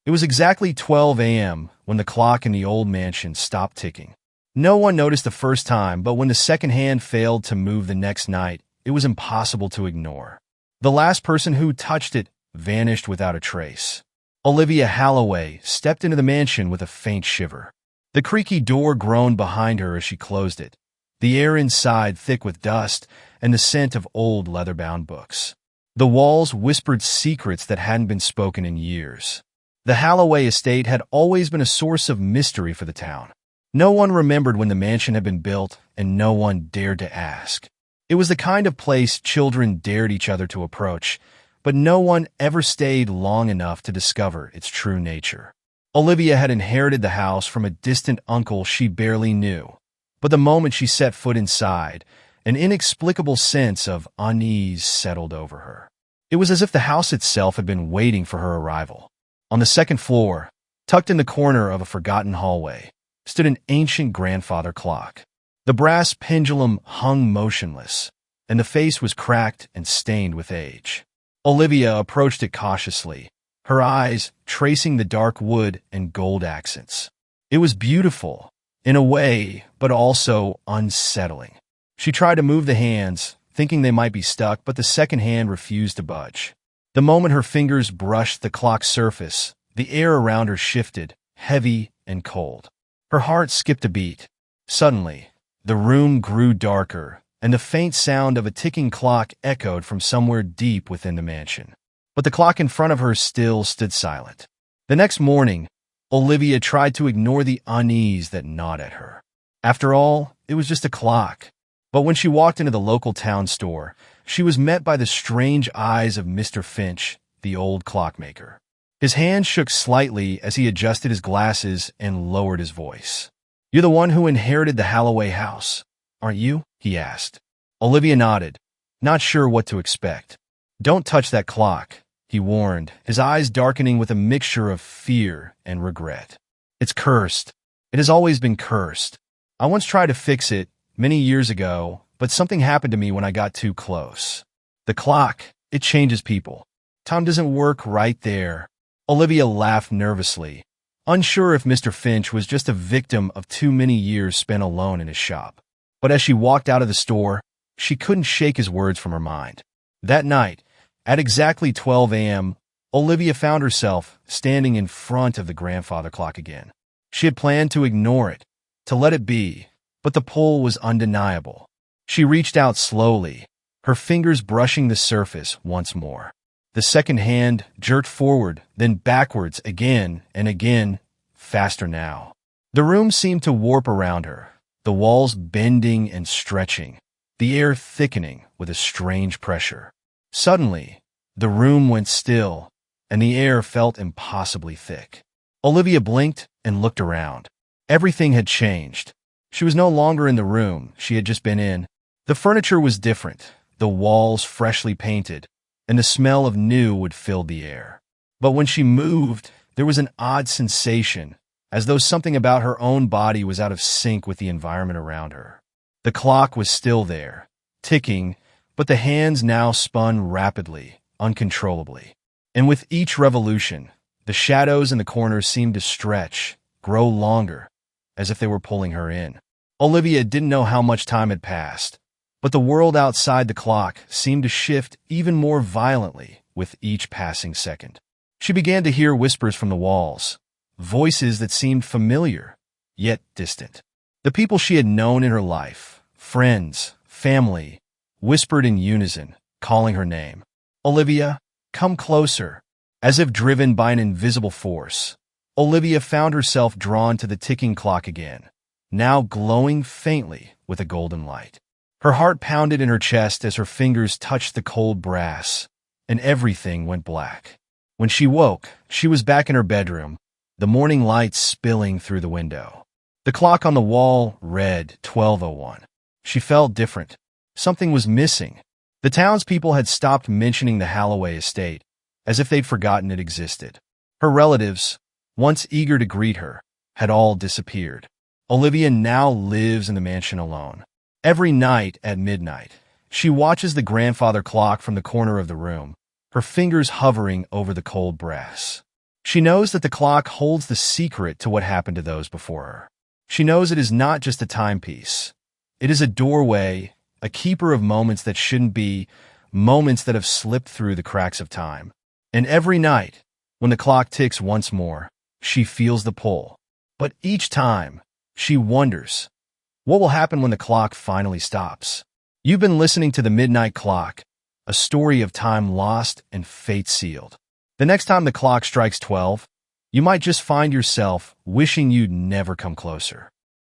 It was exactly 12 a.m. when the clock in the old mansion stopped ticking. No one noticed the first time, but when the second hand failed to move the next night, it was impossible to ignore. The last person who touched it vanished without a trace. Olivia Halloway stepped into the mansion with a faint shiver. The creaky door groaned behind her as she closed it, the air inside thick with dust and the scent of old leather-bound books. The walls whispered secrets that hadn't been spoken in years. The Halloway estate had always been a source of mystery for the town. No one remembered when the mansion had been built, and no one dared to ask. It was the kind of place children dared each other to approach, but no one ever stayed long enough to discover its true nature. Olivia had inherited the house from a distant uncle she barely knew, but the moment she set foot inside, an inexplicable sense of unease settled over her. It was as if the house itself had been waiting for her arrival. On the second floor, tucked in the corner of a forgotten hallway, stood an ancient grandfather clock. The brass pendulum hung motionless, and the face was cracked and stained with age. Olivia approached it cautiously, her eyes tracing the dark wood and gold accents. It was beautiful, in a way, but also unsettling. She tried to move the hands, thinking they might be stuck, but the second hand refused to budge. The moment her fingers brushed the clock's surface, the air around her shifted, heavy and cold. Her heart skipped a beat. Suddenly, the room grew darker, and the faint sound of a ticking clock echoed from somewhere deep within the mansion. But the clock in front of her still stood silent. The next morning, Olivia tried to ignore the unease that gnawed at her. After all, it was just a clock. But when she walked into the local town store, she was met by the strange eyes of Mr. Finch, the old clockmaker. His hand shook slightly as he adjusted his glasses and lowered his voice. "You're the one who inherited the Halloway house, aren't you?" he asked. Olivia nodded, not sure what to expect. "Don't touch that clock," he warned, his eyes darkening with a mixture of fear and regret. "It's cursed. It has always been cursed. I once tried to fix it, many years ago, but something happened to me when I got too close. The clock, it changes people. Time doesn't work right there." Olivia laughed nervously, unsure if Mr. Finch was just a victim of too many years spent alone in his shop. But as she walked out of the store, she couldn't shake his words from her mind. That night, at exactly 12 a.m., Olivia found herself standing in front of the grandfather clock again. She had planned to ignore it, to let it be, but the pull was undeniable. She reached out slowly, her fingers brushing the surface once more. The second hand jerked forward, then backwards again and again, faster now. The room seemed to warp around her, the walls bending and stretching, the air thickening with a strange pressure. Suddenly, the room went still, and the air felt impossibly thick. Olivia blinked and looked around. Everything had changed. She was no longer in the room she had just been in. The furniture was different, the walls freshly painted, and the smell of new would fill the air. But when she moved, there was an odd sensation, as though something about her own body was out of sync with the environment around her. The clock was still there, ticking, but the hands now spun rapidly, uncontrollably. And with each revolution, the shadows in the corners seemed to stretch, grow longer, as if they were pulling her in. Olivia didn't know how much time had passed, but the world outside the clock seemed to shift even more violently with each passing second. She began to hear whispers from the walls, voices that seemed familiar, yet distant. The people she had known in her life, friends, family, whispered in unison, calling her name. "Olivia, come closer." As if driven by an invisible force, Olivia found herself drawn to the ticking clock again, now glowing faintly with a golden light. Her heart pounded in her chest as her fingers touched the cold brass, and everything went black. When she woke, she was back in her bedroom, the morning light spilling through the window. The clock on the wall read 12:01. She felt different. Something was missing. The townspeople had stopped mentioning the Halloway estate, as if they'd forgotten it existed. Her relatives, once eager to greet her, had all disappeared. Olivia now lives in the mansion alone. Every night at midnight, she watches the grandfather clock from the corner of the room, her fingers hovering over the cold brass. She knows that the clock holds the secret to what happened to those before her. She knows it is not just a timepiece. It is a doorway, a keeper of moments that shouldn't be, moments that have slipped through the cracks of time. And every night, when the clock ticks once more, she feels the pull. But each time, she wonders, what will happen when the clock finally stops? You've been listening to The Midnight Clock, a story of time lost and fate sealed. The next time the clock strikes 12, you might just find yourself wishing you'd never come closer.